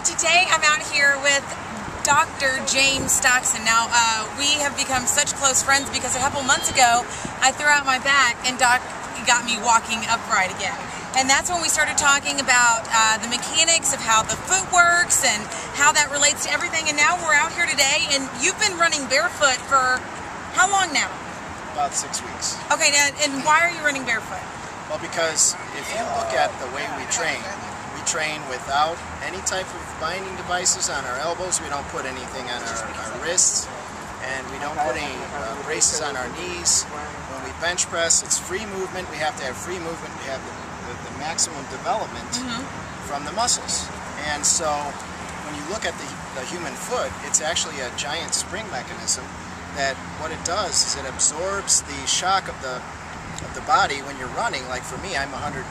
Today I'm out here with Doctor James Stoxen. Now, we have become such close friends because a couple months ago I threw out my back and Doc got me walking upright again. And that's when we started talking about the mechanics of how the foot works and how that relates to everything. And now we're out here today, and you've been running barefoot for how long now? About 6 weeks. Okay, and why are you running barefoot? Well, because if you look at the way we train without any type of binding devices on our elbows. We don't put anything on our wrists, and we don't put any braces on our knees. When we bench press, it's free movement. We have to have free movement. We have the maximum development from the muscles. And so when you look at the human foot, it's actually a giant spring mechanism that what it does is it absorbs the shock of the body when you're running. Like for me, I'm 180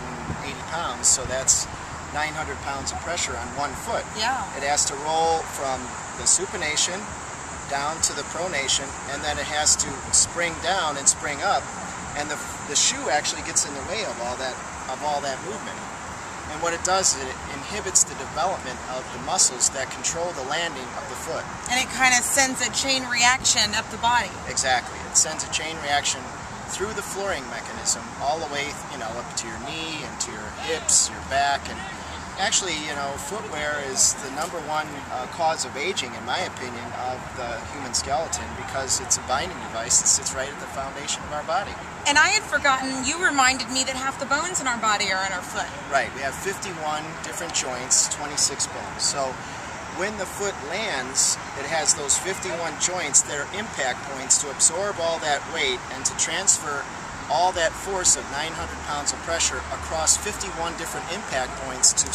pounds, so that's 900 pounds of pressure on one foot. Yeah. It has to roll from the supination down to the pronation, and then it has to spring down and spring up, and the shoe actually gets in the way of all that movement. And what it does is it inhibits the development of the muscles that control the landing of the foot. And it kind of sends a chain reaction up the body. Exactly. It sends a chain reaction through the flooring mechanism all the way, up to your knee and to your hips, your back, and actually, footwear is the #1 cause of aging, in my opinion, of the human skeleton, because it's a binding device that sits right at the foundation of our body. And I had forgotten, you reminded me that half the bones in our body are in our foot. Right, we have 51 different joints, 26 bones. So when the foot lands, it has those 51 joints that are impact points to absorb all that weight and to transfer all that force of 900 pounds of pressure across 51 different impact points to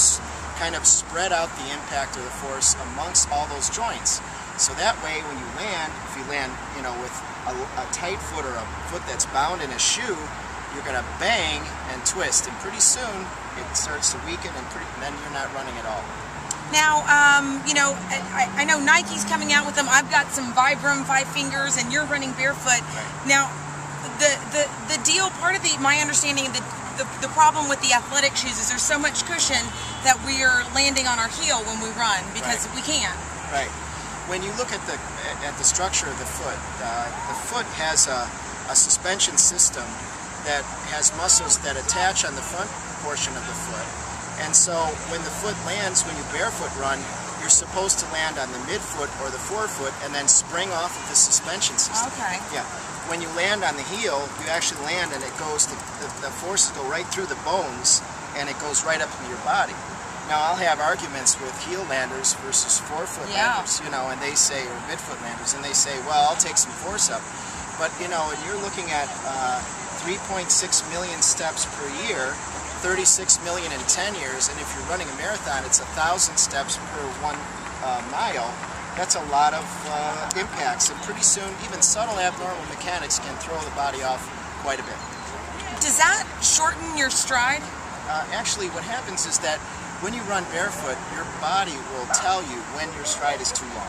kind of spread out the impact of the force amongst all those joints. So that way, when you land, if you land, with a tight foot or a foot that's bound in a shoe, you're going to bang and twist, and pretty soon it starts to weaken, and then you're not running at all. Now, I know Nike's coming out with them. I've got some Vibram 5 fingers, and you're running barefoot. Right. Now, the deal, part of my understanding of the problem with the athletic shoes is there's so much cushion that we are landing on our heel when we run because we can. Right. When you look at the structure of the foot has a suspension system that has muscles that attach on the front portion of the foot. And so when the foot lands, when you barefoot run, you're supposed to land on the midfoot or the forefoot and then spring off of the suspension system. Okay. Yeah. When you land on the heel, you actually land and it goes, the forces go right through the bones and it goes right up into your body. Now I'll have arguments with heel landers versus forefoot landers, and they say, or midfoot landers, and they say, well, I'll take some force up. But, and you're looking at 3.6 million steps per year, 36 million in 10 years, and if you're running a marathon, it's 1,000 steps per 1 mile. That's a lot of impacts, and pretty soon even subtle abnormal mechanics can throw the body off quite a bit. Does that shorten your stride? Actually, what happens is that when you run barefoot, your body will tell you when your stride is too long.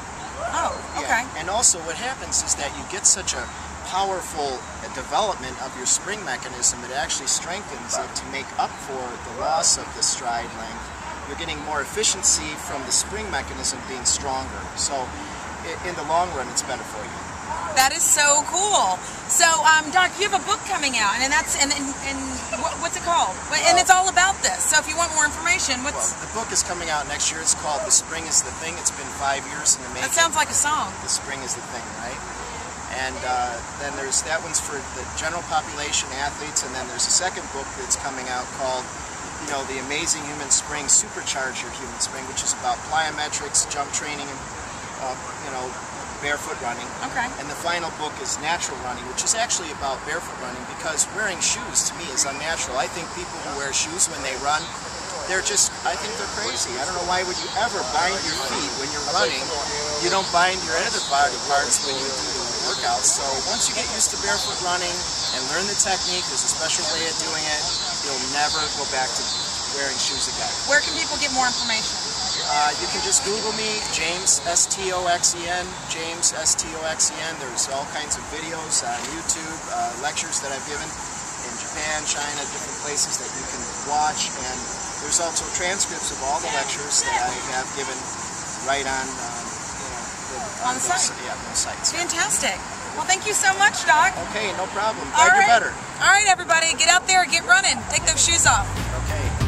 Oh, okay. Yeah. And also what happens is that you get such a powerful development of your spring mechanism, it actually strengthens it to make up for the loss of the stride length. You're getting more efficiency from the spring mechanism being stronger. So in the long run, it's better for you. That is so cool. So, Doc, you have a book coming out, and what's it called? And it's all about this. So if you want more information, Well, the book is coming out next year. It's called The Spring is the Thing. It's been 5 years in the making. That sounds like a song. The Spring is the Thing, right? And then that one's for the general population, athletes, and then there's a second book that's coming out called The Amazing Human Spring, Supercharge Your Human Spring, which is about plyometrics, jump training, and barefoot running. Okay. And the final book is Natural Running, which is actually about barefoot running, because wearing shoes to me is unnatural. I think people who wear shoes when they run, I think they're crazy. I don't know, why would you ever bind your feet when you're running? You don't bind your other body parts when you do the workouts. So once you get used to barefoot running and learn the technique, there's a special way of doing it, you'll never go back to wearing shoes again. Where can people get more information? You can just Google me, James Stoxen, James Stoxen. There's all kinds of videos on YouTube, lectures that I've given in Japan, China, different places that you can watch, and There's also transcripts of all the lectures that I have given right on, on the site. Those sites. Fantastic. Well, thank you so much, Doc. Okay, no problem. Glad you're better. All right, everybody, get out there, get running. Take those shoes off. Okay.